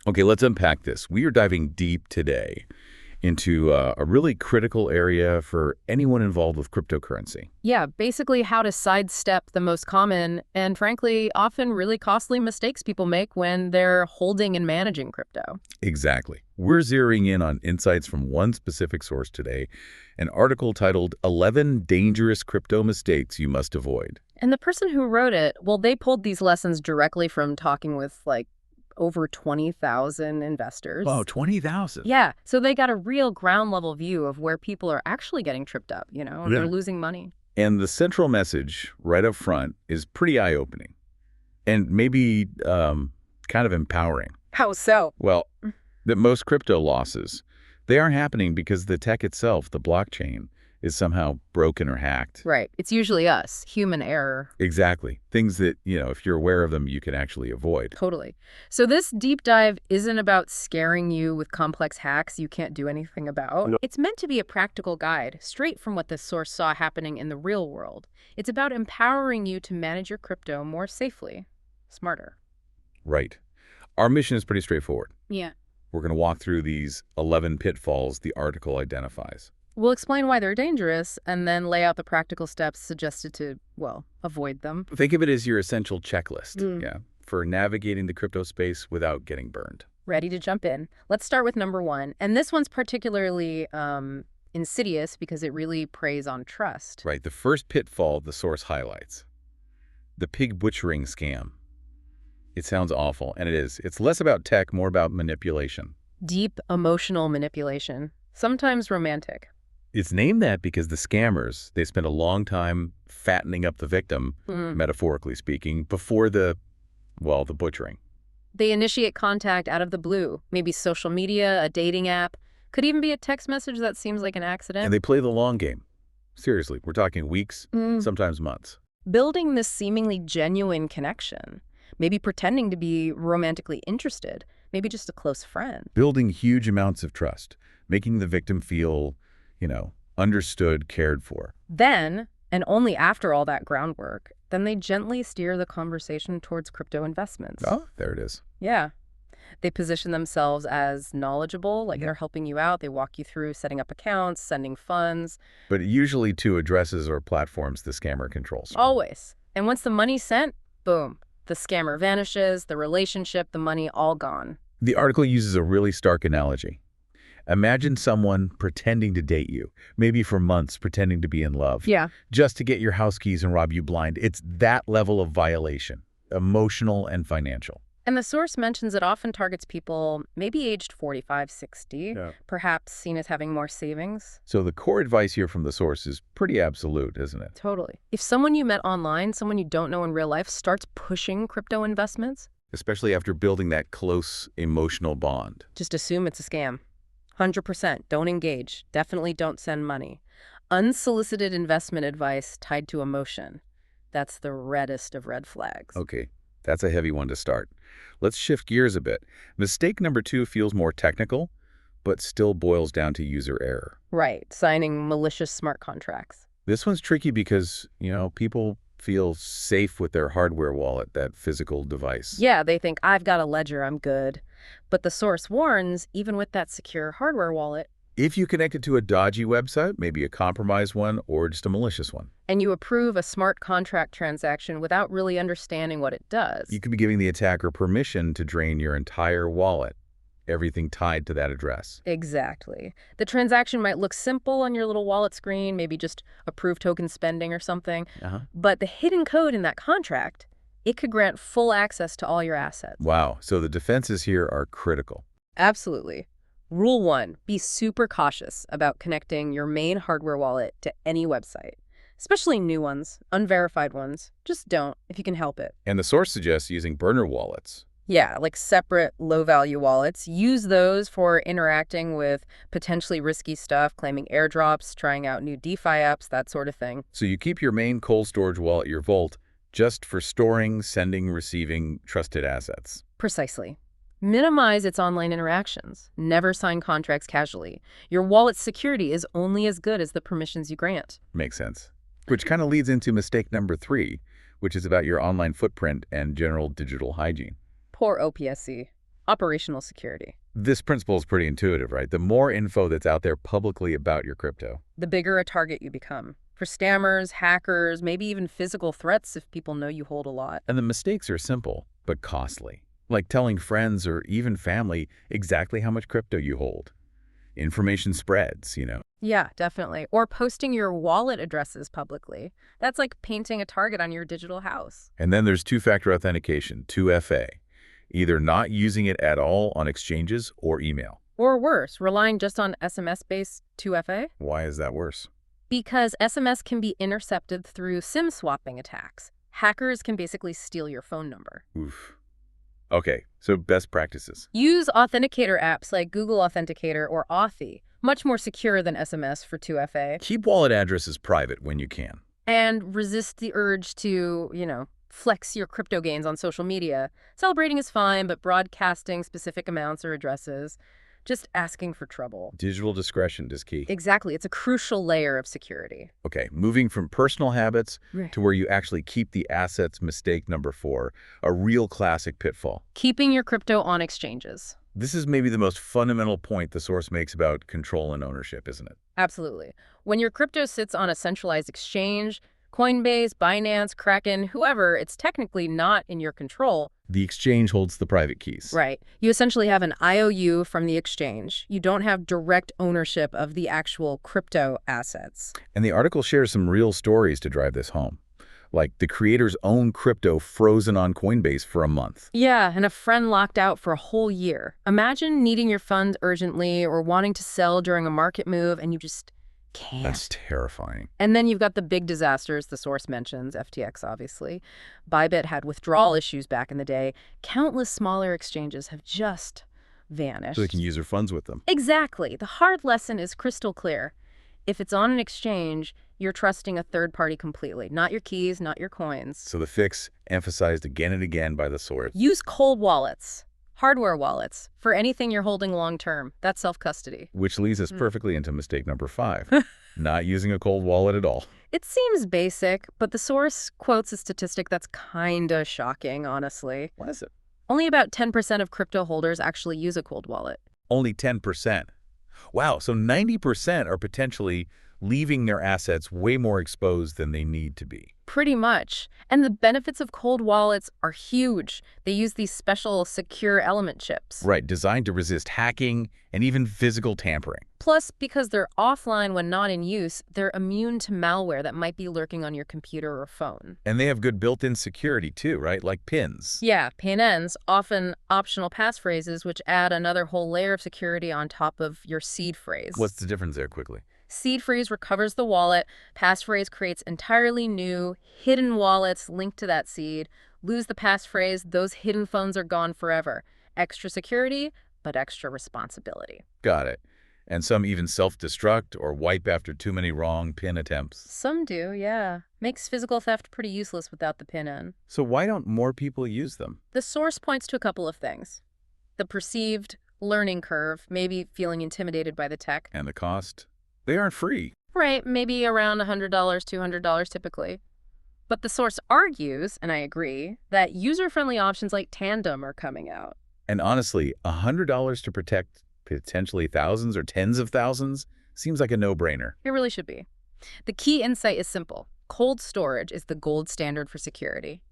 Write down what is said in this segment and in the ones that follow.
Okay, let's unpack this. We are diving deep today into a really critical area for anyone involved with cryptocurrency. Yeah, basically how to sidestep the most common and frankly often really costly mistakes people make when they're holding and managing crypto. Exactly. We're zeroing in on insights from one specific source today, an article titled 11 Dangerous Crypto Mistakes You Must Avoid. And the person who wrote it, well, they pulled these lessons directly from talking with over 20,000 Wow, investors. 20,000. Yeah, so they got a real ground level view of where people are actually getting tripped up, and they're Yeah. losing money. And the central message right up front is pretty eye-opening and maybe kind of empowering. How so? Well, that most crypto losses, they aren't happening because the tech itself, the blockchain, is somehow broken or hacked. Right. It's usually us, human error. Exactly. Things that, if you're aware of them, you can actually avoid. Totally. So this deep dive isn't about scaring you with complex hacks you can't do anything about. No. It's meant to be a practical guide, straight from what the source saw happening in the real world. It's about empowering you to manage your crypto more safely, smarter. Right. Our mission is pretty straightforward. Yeah. We're going to walk through these 11 pitfalls the article identifies. We'll explain why they're dangerous and then lay out the practical steps suggested to, well, avoid them. Think of it as your essential checklist, Mm. yeah, for navigating the crypto space without getting burned. Ready to jump in. Let's start with number one. And this one's particularly insidious because it really preys on trust. Right. The first pitfall the source highlights, the pig butchering scam. It sounds awful, and it is. It's less about tech, more about manipulation. Deep emotional manipulation, sometimes romantic. It's named that because the scammers, they spent a long time fattening up the victim, metaphorically speaking, before the butchering. They initiate contact out of the blue, maybe social media, a dating app, could even be a text message that seems like an accident. And they play the long game. Seriously, we're talking weeks, sometimes months. Building this seemingly genuine connection, maybe pretending to be romantically interested, maybe just a close friend. Building huge amounts of trust, making the victim feel, understood, cared for. Then, and only after all that groundwork, then they gently steer the conversation towards crypto investments. Oh, there it is. Yeah. They position themselves as knowledgeable, like they're helping you out. They walk you through setting up accounts, sending funds. But usually to addresses or platforms the scammer controls. Always. And once the money's sent, boom, the scammer vanishes, the relationship, the money, all gone. The article uses a really stark analogy. Imagine someone pretending to date you, maybe for months pretending to be in love. Yeah. Just to get your house keys and rob you blind. It's that level of violation, emotional and financial. And the source mentions it often targets people maybe aged 45, 60, perhaps seen as having more savings. So the core advice here from the source is pretty absolute, isn't it? Totally. If someone you met online, someone you don't know in real life, starts pushing crypto investments, Especially after building that close emotional bond. just assume it's a scam. 100%. Don't engage. Definitely don't send money. Unsolicited investment advice tied to emotion. That's the reddest of red flags. Okay, that's a heavy one to start. Let's shift gears a bit. Mistake number 2 feels more technical, but still boils down to user error. Right. Signing malicious smart contracts. This one's tricky because, people feel safe with their hardware wallet, that physical device. Yeah, they think, I've got a ledger, I'm good. But the source warns, even with that secure hardware wallet, If you connect it to a dodgy website, maybe a compromised one or just a malicious one, and you approve a smart contract transaction without really understanding what it does. you could be giving the attacker permission to drain your entire wallet, everything tied to that address. Exactly. The transaction might look simple on your little wallet screen, maybe just approve token spending or something, but the hidden code in that contract, it could grant full access to all your assets. Wow, so the defenses here are critical. Absolutely. Rule 1, be super cautious about connecting your main hardware wallet to any website, especially new ones, unverified ones. Just don't if you can help it. And the source suggests using burner wallets. Yeah, like separate low-value wallets. Use those for interacting with potentially risky stuff, claiming airdrops, trying out new DeFi apps, that sort of thing. So you keep your main cold storage wallet, your vault, just for storing, sending, receiving trusted assets. Precisely. Minimize its online interactions. Never sign contracts casually. Your wallet's security is only as good as the permissions you grant. Makes sense. Which kind of leads into mistake number 3, which is about your online footprint and general digital hygiene. Poor OPSEC. Operational security. This principle is pretty intuitive, right? The more info that's out there publicly about your crypto. The bigger a target you become. For scammers, hackers, maybe even physical threats if people know you hold a lot. And the mistakes are simple, but costly. Like telling friends or even family exactly how much crypto you hold. Information spreads, you know. Yeah, definitely. Or posting your wallet addresses publicly. That's like painting a target on your digital house. And then there's two-factor authentication, 2FA. Either not using it at all on exchanges or email. Or worse, relying just on SMS-based 2FA. Why is that worse? Because SMS can be intercepted through SIM swapping attacks. Hackers can basically steal your phone number. Oof. Okay, so best practices. Use authenticator apps like Google Authenticator or Authy, much more secure than SMS for 2FA. Keep wallet addresses private when you can. And resist the urge to, flex your crypto gains on social media. Celebrating is fine, but broadcasting specific amounts or addresses, just asking for trouble. Digital discretion is key. Exactly. It's a crucial layer of security. Okay, moving from personal habits to where you actually keep the assets, mistake number 4, a real classic pitfall. Keeping your crypto on exchanges. This is maybe the most fundamental point the source makes about control and ownership, isn't it? Absolutely. When your crypto sits on a centralized exchange, Coinbase, Binance, Kraken, whoever, it's technically not in your control. The exchange holds the private keys. Right. You essentially have an IOU from the exchange. You don't have direct ownership of the actual crypto assets. And the article shares some real stories to drive this home. Like the creator's own crypto frozen on Coinbase for a month. Yeah, and a friend locked out for a whole year. Imagine needing your funds urgently or wanting to sell during a market move and you just can't. That's terrifying. And then you've got the big disasters the source mentions, FTX obviously. Bybit had withdrawal issues back in the day. Countless smaller exchanges have just vanished. So they can use their funds with them. Exactly. The hard lesson is crystal clear. If it's on an exchange, you're trusting a third party completely. Not your keys, not your coins. So the fix, emphasized again and again by the source. Use cold wallets. Hardware wallets for anything you're holding long-term. That's self-custody. Which leads us perfectly into mistake number 5, not using a cold wallet at all. It seems basic, but the source quotes a statistic that's kinda shocking, honestly. What is it? Only about 10% of crypto holders actually use a cold wallet. Only 10%. Wow, so 90% are potentially leaving their assets way more exposed than they need to be. Pretty much. And the benefits of cold wallets are huge. They use these special secure element chips. Right, designed to resist hacking and even physical tampering. Plus, because they're offline when not in use, they're immune to malware that might be lurking on your computer or phone. And they have good built-in security too, right? Like pins. Yeah, PIN-Ns, often optional passphrases, which add another whole layer of security on top of your seed phrase. What's the difference there quickly? Seed phrase recovers the wallet. Passphrase creates entirely new, hidden wallets linked to that seed. Lose the passphrase, those hidden funds are gone forever. Extra security, but extra responsibility. Got it. And some even self-destruct or wipe after too many wrong PIN attempts. Some do, yeah. Makes physical theft pretty useless without the PIN-N. So why don't more people use them? The source points to a couple of things. The perceived learning curve, maybe feeling intimidated by the tech. And the cost? They aren't free. Right, maybe around $100, $200 typically. But the source argues, and I agree, that user-friendly options like Tandem are coming out. And honestly, $100 to protect potentially thousands or tens of thousands seems like a no-brainer. It really should be. The key insight is simple. Cold storage is the gold standard for security.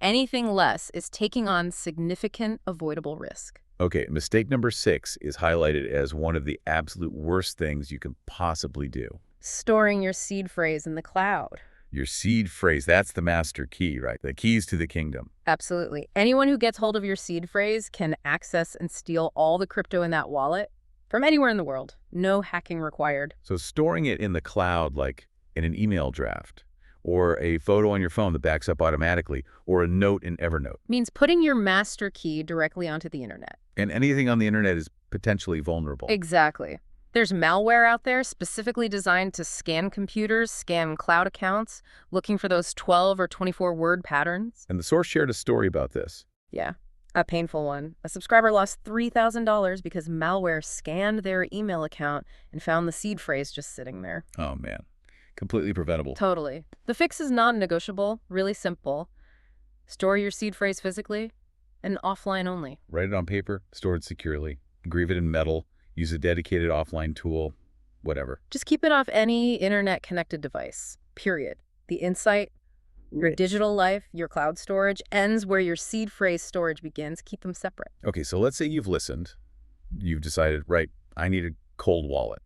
Anything less is taking on significant avoidable risk. Okay, mistake number 6 is highlighted as one of the absolute worst things you can possibly do. Storing your seed phrase in the cloud. Your seed phrase, that's the master key, right? The keys to the kingdom. Absolutely. Anyone who gets hold of your seed phrase can access and steal all the crypto in that wallet from anywhere in the world. No hacking required. So storing it in the cloud, like in an email draft, or a photo on your phone that backs up automatically, or a note in Evernote. Means putting your master key directly onto the internet. And anything on the internet is potentially vulnerable. Exactly. There's malware out there specifically designed to scan computers, scan cloud accounts, looking for those 12 or 24 word patterns. And the source shared a story about this. Yeah, a painful one. A subscriber lost $3,000 because malware scanned their email account and found the seed phrase just sitting there. Oh, man. Completely preventable. Totally. The fix is non-negotiable, really simple. Store your seed phrase physically, And offline only. Write it on paper, store it securely, engrave it in metal, use a dedicated offline tool, whatever. Just keep it off any internet-connected device, period. The insight, your digital life, your cloud storage, ends where your seed phrase storage begins. Keep them separate. Okay, so let's say you've listened. You've decided, right, I need a cold wallet.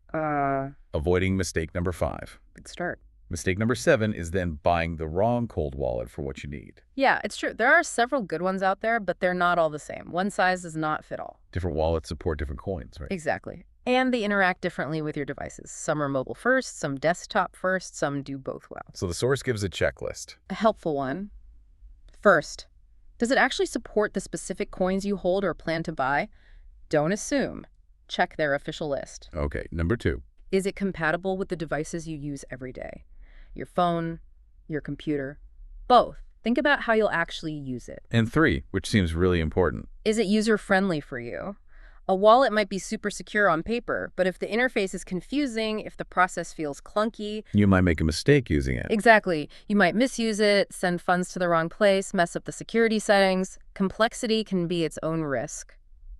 Avoiding mistake number 5. Good start. Mistake number 7 is then buying the wrong cold wallet for what you need. Yeah, it's true. There are several good ones out there, but they're not all the same. One size does not fit all. Different wallets support different coins, right? Exactly. And they interact differently with your devices. Some are mobile first, some desktop first, some do both well. So the source gives a checklist. A helpful one. First, does it actually support the specific coins you hold or plan to buy? Don't assume. Check their official list. Okay, number 2. Is it compatible with the devices you use every day? Your phone, your computer, both. Think about how you'll actually use it. And 3, which seems really important. Is it user-friendly for you? A wallet might be super secure on paper, but if the interface is confusing, if the process feels clunky... You might make a mistake using it. Exactly. You might misuse it, send funds to the wrong place, mess up the security settings. Complexity can be its own risk.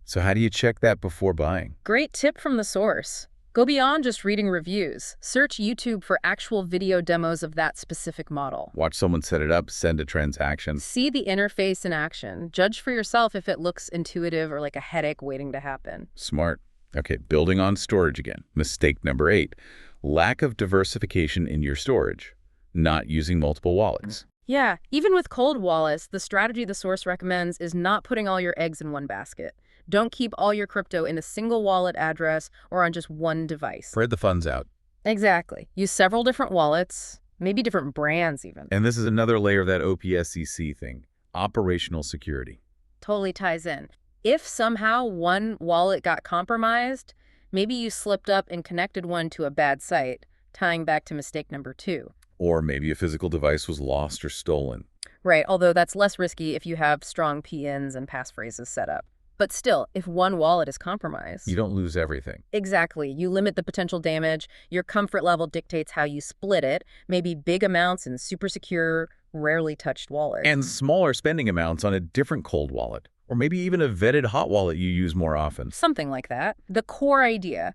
So how do you check that before buying? Great tip from the source. Go beyond just reading reviews. Search YouTube for actual video demos of that specific model. Watch someone set it up, send a transaction. See the interface in action. Judge for yourself if it looks intuitive or like a headache waiting to happen. Smart. Okay, building on storage again. Mistake number 8. Lack of diversification in your storage. Not using multiple wallets. Yeah, even with cold wallets, the strategy the source recommends is not putting all your eggs in one basket. Don't keep all your crypto in a single wallet address or on just one device. Spread the funds out. Exactly. Use several different wallets, maybe different brands even. And this is another layer of that OPSEC thing. Operational security. Totally ties in. If somehow one wallet got compromised, maybe you slipped up and connected one to a bad site, tying back to mistake number 2. Or maybe a physical device was lost or stolen. Right, although that's less risky if you have strong PINs and passphrases set up. But still, if one wallet is compromised... You don't lose everything. Exactly. You limit the potential damage. Your comfort level dictates how you split it. Maybe big amounts in super secure, rarely touched wallets. And smaller spending amounts on a different cold wallet. Or maybe even a vetted hot wallet you use more often. Something like that. The core idea.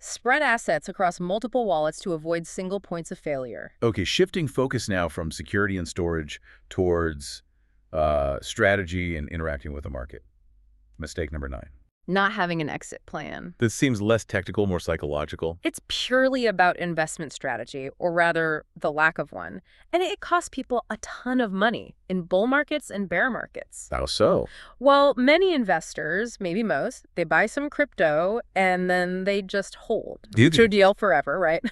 Spread assets across multiple wallets to avoid single points of failure. Okay, shifting focus now from security and storage towards strategy and interacting with the market. Mistake number 9. Not having an exit plan. This seems less technical, more psychological. It's purely about investment strategy, or rather, the lack of one. And it costs people a ton of money in bull markets and bear markets. How so? Well, many investors, maybe most, they buy some crypto and then they just hold. Future deal forever, right?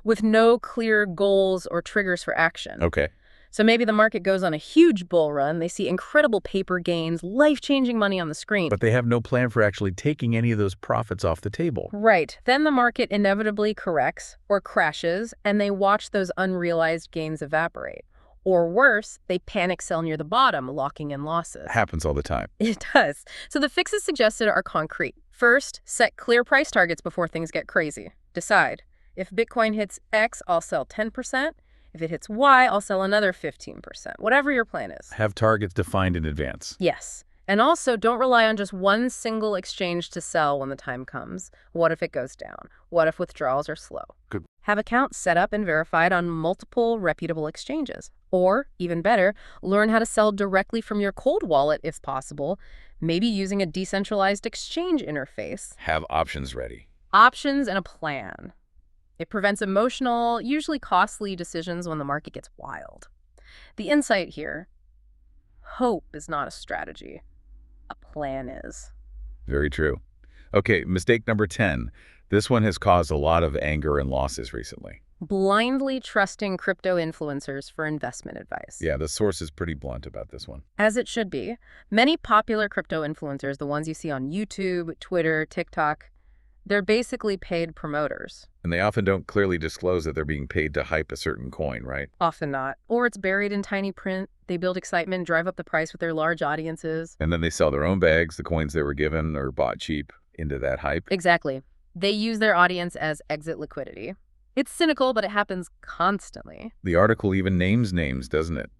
With no clear goals or triggers for action. Okay. So maybe the market goes on a huge bull run, they see incredible paper gains, life-changing money on the screen. But they have no plan for actually taking any of those profits off the table. Right. Then the market inevitably corrects or crashes, and they watch those unrealized gains evaporate. Or worse, they panic sell near the bottom, locking in losses. Happens all the time. It does. So the fixes suggested are concrete. First, set clear price targets before things get crazy. Decide, if Bitcoin hits X, I'll sell 10%. If it hits Y, I'll sell another 15%, whatever your plan is. Have targets defined in advance. Yes. And also, don't rely on just one single exchange to sell when the time comes. What if it goes down? What if withdrawals are slow? Good. Have accounts set up and verified on multiple reputable exchanges. Or, even better, learn how to sell directly from your cold wallet if possible, maybe using a decentralized exchange interface. Have options ready. Options and a plan. It prevents emotional, usually costly decisions when the market gets wild. The insight here, hope is not a strategy. A plan is. Very true. Okay, mistake number 10. This one has caused a lot of anger and losses recently. Blindly trusting crypto influencers for investment advice. Yeah, the source is pretty blunt about this one. As it should be. Many popular crypto influencers, the ones you see on YouTube, Twitter, TikTok, they're basically paid promoters. And they often don't clearly disclose that they're being paid to hype a certain coin, right? Often not. Or it's buried in tiny print. They build excitement, drive up the price with their large audiences. And then they sell their own bags, the coins they were given or bought cheap, into that hype. Exactly. They use their audience as exit liquidity. It's cynical, but it happens constantly. The article even names names, doesn't it?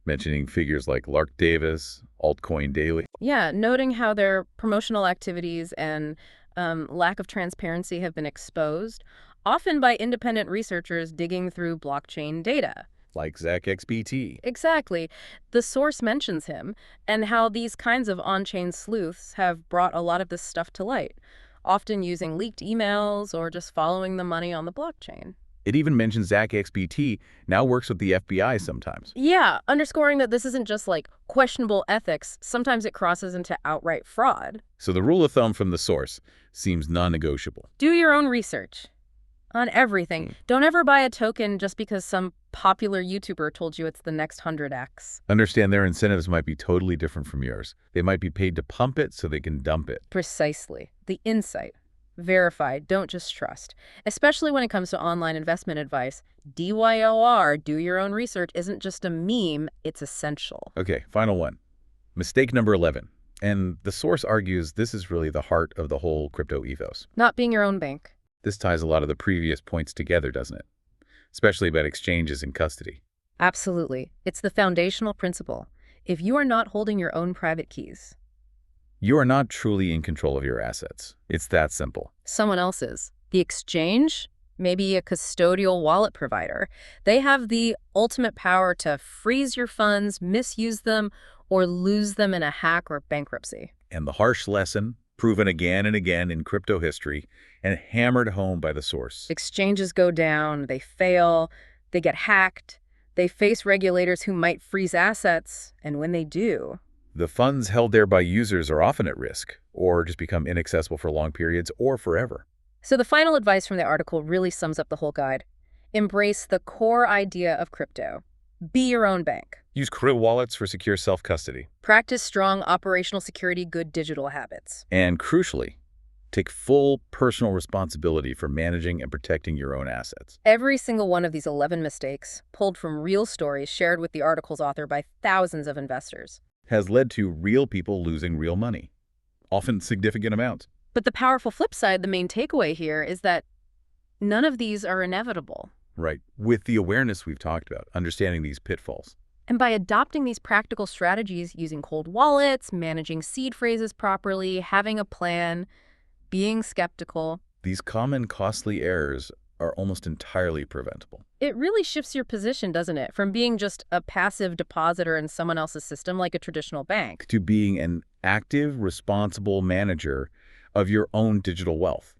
mentioning figures like Lark Davis, Altcoin Daily. Yeah, noting how their promotional activities and lack of transparency have been exposed, often by independent researchers digging through blockchain data. Like ZachXBT. Exactly. The source mentions him, and how these kinds of on-chain sleuths have brought a lot of this stuff to light, often using leaked emails or just following the money on the blockchain. It even mentions ZachXBT now works with the FBI sometimes. Yeah, underscoring that this isn't just like questionable ethics, sometimes it crosses into outright fraud. So the rule of thumb from the source seems non-negotiable. Do your own research on everything. Don't ever buy a token just because some popular YouTuber told you it's the next 100x. Understand their incentives might be totally different from yours. They might be paid to pump it so they can dump it. Precisely. The insight. Verify, don't just trust. Especially when it comes to online investment advice. DYOR, do your own research, isn't just a meme, it's essential. Okay, final one. Mistake number 11. And the source argues this is really the heart of the whole crypto ethos. Not being your own bank. This ties a lot of the previous points together, doesn't it? Especially about exchanges and custody. Absolutely. It's the foundational principle. If you are not holding your own private keys, You are not truly in control of your assets. It's that simple. someone else is. The exchange, maybe a custodial wallet provider, they have the ultimate power to freeze your funds, misuse them, or lose them in a hack or bankruptcy. And the harsh lesson, proven again and again in crypto history and hammered home by the source. Exchanges go down, they fail, they get hacked, they face regulators who might freeze assets, and when they do, The funds held there by users are often at risk, or just become inaccessible for long periods or forever. So the final advice from the article really sums up the whole guide. Embrace the core idea of crypto. Be your own bank. Use crypto wallets for secure self-custody. Practice strong operational security, good digital habits. And crucially, take full personal responsibility for managing and protecting your own assets. Every single one of these 11 mistakes, pulled from real stories shared with the article's author by thousands of investors. Has led to real people losing real money, often significant amounts. But the powerful flip side, the main takeaway here, is that none of these are inevitable. Right. With the awareness we've talked about, understanding these pitfalls. And by adopting these practical strategies, using cold wallets, managing seed phrases properly, having a plan, being skeptical, These common costly errors are almost entirely preventable. it really shifts your position, doesn't it? From being just a passive depositor in someone else's system like a traditional bank. To being an active, responsible manager of your own digital wealth.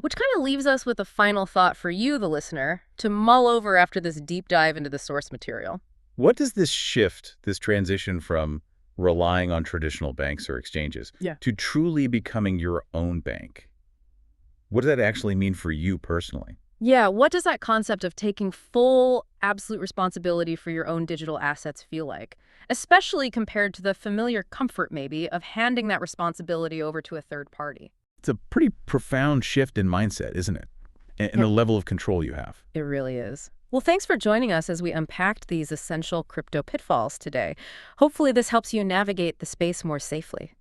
Which kind of leaves us with a final thought for you, the listener, to mull over after this deep dive into the source material. What does this shift, this transition from relying on traditional banks or exchanges to truly becoming your own bank, what does that actually mean for you personally? Yeah, what does that concept of taking full, absolute responsibility for your own digital assets feel like? Especially compared to the familiar comfort, maybe, of handing that responsibility over to a third party. It's a pretty profound shift in mindset, isn't it? And the level of control you have. It really is. Well, thanks for joining us as we unpacked these essential crypto pitfalls today. Hopefully this helps you navigate the space more safely.